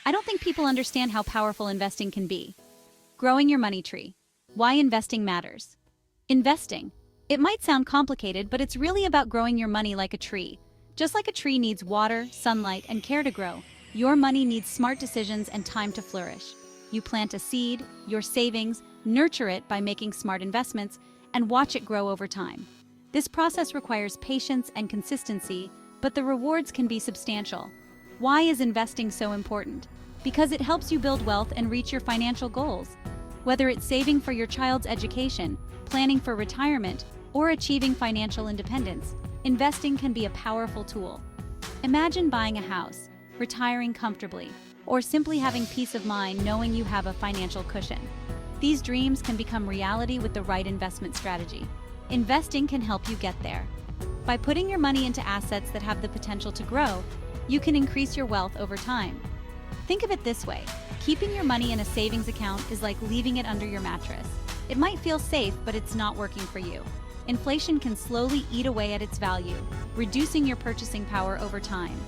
I don't think people understand how powerful investing can be. Growing your money tree. Why investing matters. Investing. It might sound complicated, but it's really about growing your money like a tree. Just like a tree needs water, sunlight, and care to grow, your money needs smart decisions and time to flourish. You plant a seed, your savings, nurture it by making smart investments, and watch it grow over time. This process requires patience and consistency, but the rewards can be substantial. Why is investing so important? Because it helps you build wealth and reach your financial goals. Whether it's saving for your child's education, planning for retirement, or achieving financial independence, investing can be a powerful tool. Imagine buying a house, retiring comfortably, or simply having peace of mind knowing you have a financial cushion. These dreams can become reality with the right investment strategy. Investing can help you get there. By putting your money into assets that have the potential to grow, you can increase your wealth over time. Think of it this way: keeping your money in a savings account is like leaving it under your mattress. It might feel safe, but it's not working for you. Inflation can slowly eat away at its value, reducing your purchasing power over time.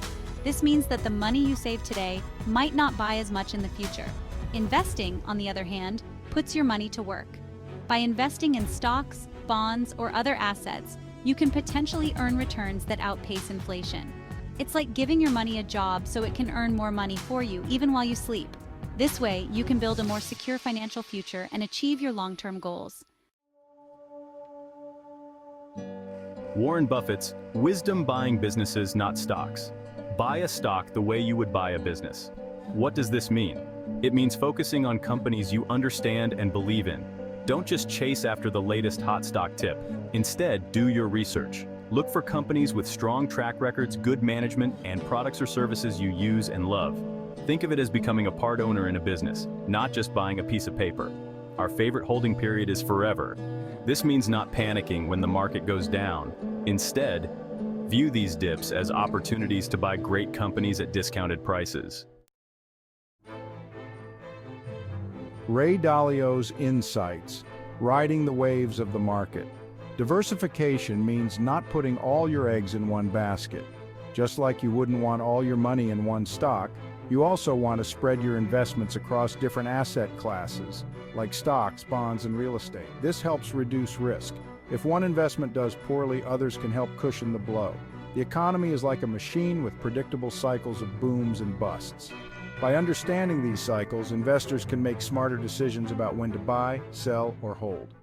This means that the money you save today might not buy as much in the future. Investing, on the other hand, puts your money to work. By investing in stocks, bonds, or other assets, you can potentially earn returns that outpace inflation. It's like giving your money a job so it can earn more money for you even while you sleep. This way, you can build a more secure financial future and achieve your long-term goals. Warren Buffett's wisdom: buying businesses, not stocks. Buy a stock the way you would buy a business. What does this mean? It means focusing on companies you understand and believe in. Don't just chase after the latest hot stock tip. Instead, do your research. Look for companies with strong track records, good management, and products or services you use and love. Think of it as becoming a part owner in a business, not just buying a piece of paper. Our favorite holding period is forever. This means not panicking when the market goes down. Instead, view these dips as opportunities to buy great companies at discounted prices. Ray Dalio's insights: riding the waves of the market. Diversification means not putting all your eggs in one basket. Just like you wouldn't want all your money in one stock, you also want to spread your investments across different asset classes, like stocks, bonds, and real estate. This helps reduce risk. If one investment does poorly, others can help cushion the blow. The economy is like a machine with predictable cycles of booms and busts. By understanding these cycles, investors can make smarter decisions about when to buy, sell, or hold.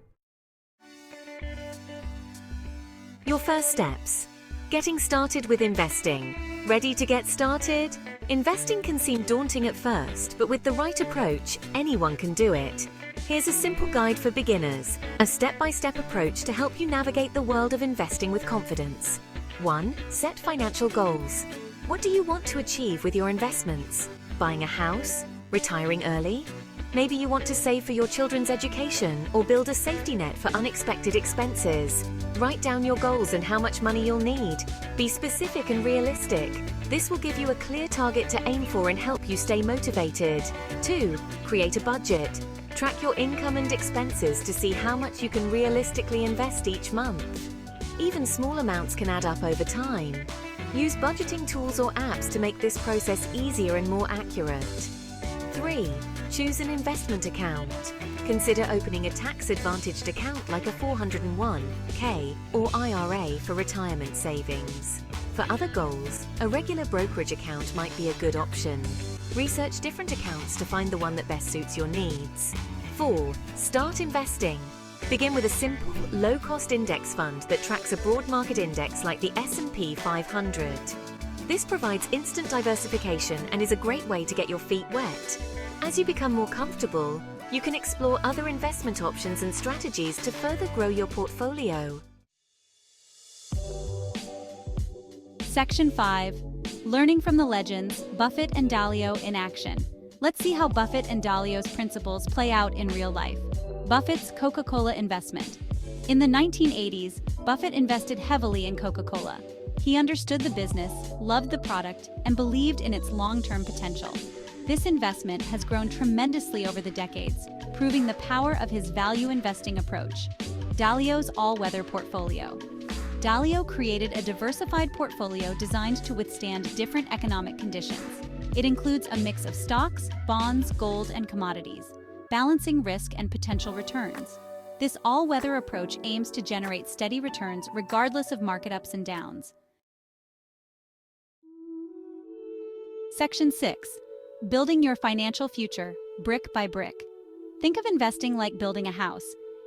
Your first steps. Getting started with investing. Ready to get started? Investing can seem daunting at first, but with the right approach, anyone can do it. Here's a simple guide for beginners, a step-by-step approach to help you navigate the world of investing with confidence. 1. Set financial goals. What do you want to achieve with your investments? Buying a house? Retiring early? Maybe you want to save for your children's education or build a safety net for unexpected expenses. Write down your goals and how much money you'll need. Be specific and realistic. This will give you a clear target to aim for and help you stay motivated. 2. Create a budget. Track your income and expenses to see how much you can realistically invest each month. Even small amounts can add up over time. Use budgeting tools or apps to make this process easier and more accurate. 3. Choose an investment account. Consider opening a tax-advantaged account like a 401(k) or IRA for retirement savings. For other goals, a regular brokerage account might be a good option. Research different accounts to find the one that best suits your needs. 4. Start investing. Begin with a simple, low-cost index fund that tracks a broad market index like the S&P 500. This provides instant diversification and is a great way to get your feet wet. As you become more comfortable, you can explore other investment options and strategies to further grow your portfolio. Section 5. Learning from the legends: Buffett and Dalio in action. Let's see how Buffett and Dalio's principles play out in real life. Buffett's Coca-Cola investment. In the 1980s, Buffett invested heavily in Coca-Cola. He understood the business, loved the product, and believed in its long-term potential. This investment has grown tremendously over the decades, proving the power of his value investing approach. Dalio's all-weather portfolio. Dalio created a diversified portfolio designed to withstand different economic conditions. It includes a mix of stocks, bonds, gold, and commodities, balancing risk and potential returns. This all-weather approach aims to generate steady returns regardless of market ups and downs. Section 6. Building your financial future, brick by brick. Think of investing like building a house.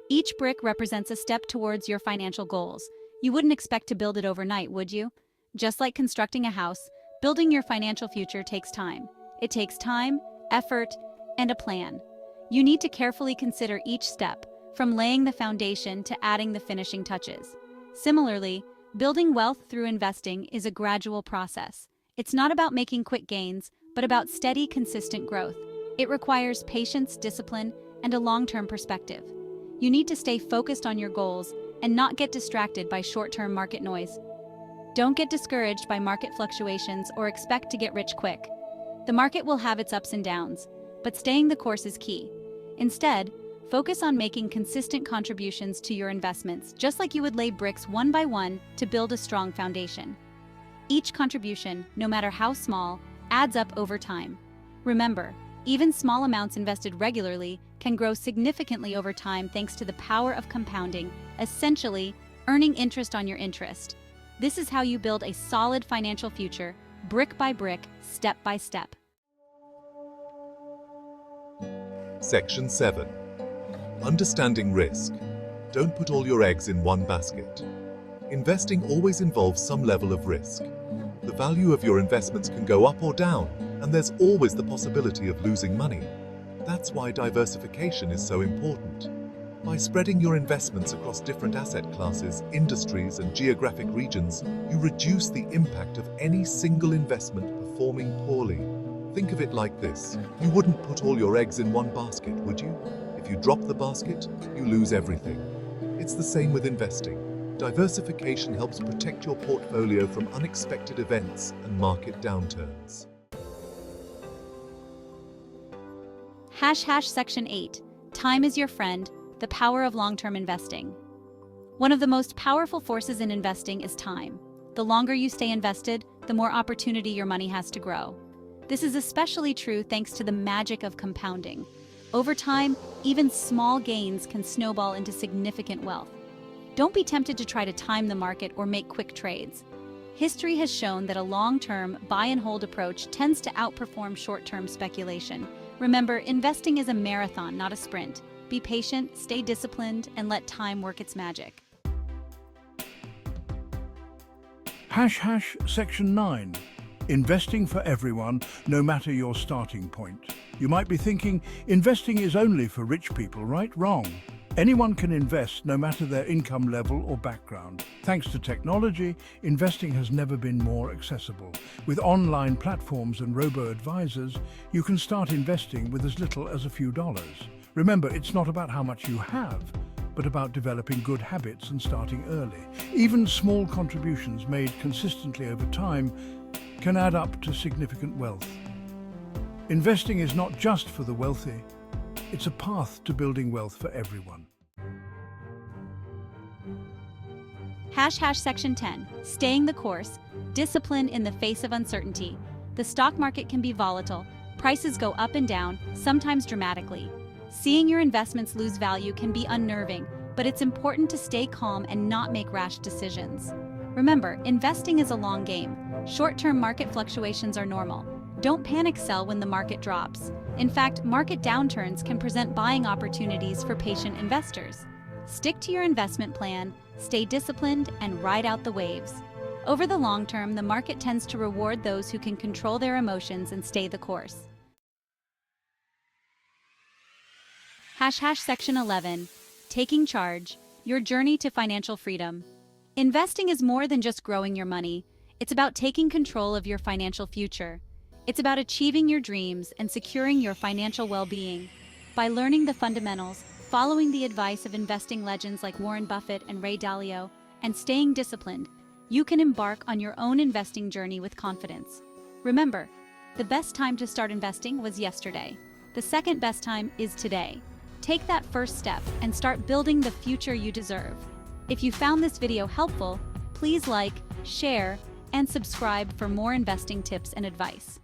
Each brick represents a step towards your financial goals. You wouldn't expect to build it overnight, would you? Just like constructing a house, building your financial future takes time. It takes time, effort, and a plan. You need to carefully consider each step, from laying the foundation to adding the finishing touches. Similarly, building wealth through investing is a gradual process. It's not about making quick gains, but about steady, consistent growth. It requires patience, discipline, and a long-term perspective. You need to stay focused on your goals and not get distracted by short-term market noise. Don't get discouraged by market fluctuations or expect to get rich quick. The market will have its ups and downs, but staying the course is key. Instead, focus on making consistent contributions to your investments, just like you would lay bricks one by one to build a strong foundation. Each contribution, no matter how small, adds up over time. Remember, even small amounts invested regularly can grow significantly over time thanks to the power of compounding, essentially earning interest on your interest. This is how you build a solid financial future, brick by brick, step by step. Section 7. Understanding risk. Don't put all your eggs in one basket. Investing always involves some level of risk. The value of your investments can go up or down, and there's always the possibility of losing money. That's why diversification is so important. By spreading your investments across different asset classes, industries, and geographic regions, you reduce the impact of any single investment performing poorly. Think of it like this. You wouldn't put all your eggs in one basket, would you? If you drop the basket, you lose everything. It's the same with investing. Diversification helps protect your portfolio from unexpected events and market downturns. Section 8. Time is your friend, the power of long-term investing. One of the most powerful forces in investing is time. The longer you stay invested, the more opportunity your money has to grow. This is especially true thanks to the magic of compounding. Over time, even small gains can snowball into significant wealth. Don't be tempted to try to time the market or make quick trades. History has shown that a long-term, buy-and-hold approach tends to outperform short-term speculation. Remember, investing is a marathon, not a sprint. Be patient, stay disciplined, and let time work its magic. Section 9. Investing for everyone, no matter your starting point. You might be thinking, investing is only for rich people, right? Wrong. Anyone can invest, no matter their income level or background. Thanks to technology, investing has never been more accessible. With online platforms and robo-advisors, you can start investing with as little as a few dollars. Remember, it's not about how much you have, but about developing good habits and starting early. Even small contributions made consistently over time can add up to significant wealth. Investing is not just for the wealthy, it's a path to building wealth for everyone. Section 10. Staying the course, discipline in the face of uncertainty. The stock market can be volatile. Prices go up and down, sometimes dramatically. Seeing your investments lose value can be unnerving, but it's important to stay calm and not make rash decisions. Remember, investing is a long game. Short-term market fluctuations are normal. Don't panic sell when the market drops. In fact, market downturns can present buying opportunities for patient investors. Stick to your investment plan, stay disciplined, and ride out the waves. Over the long term, the market tends to reward those who can control their emotions and stay the course. Section 11. Taking charge, your journey to financial freedom. Investing is more than just growing your money. It's about taking control of your financial future. It's about achieving your dreams and securing your financial well-being. By learning the fundamentals, following the advice of investing legends like Warren Buffett and Ray Dalio, and staying disciplined, you can embark on your own investing journey with confidence. Remember, the best time to start investing was yesterday. The second best time is today. Take that first step and start building the future you deserve. If you found this video helpful, please like, share, and subscribe for more investing tips and advice.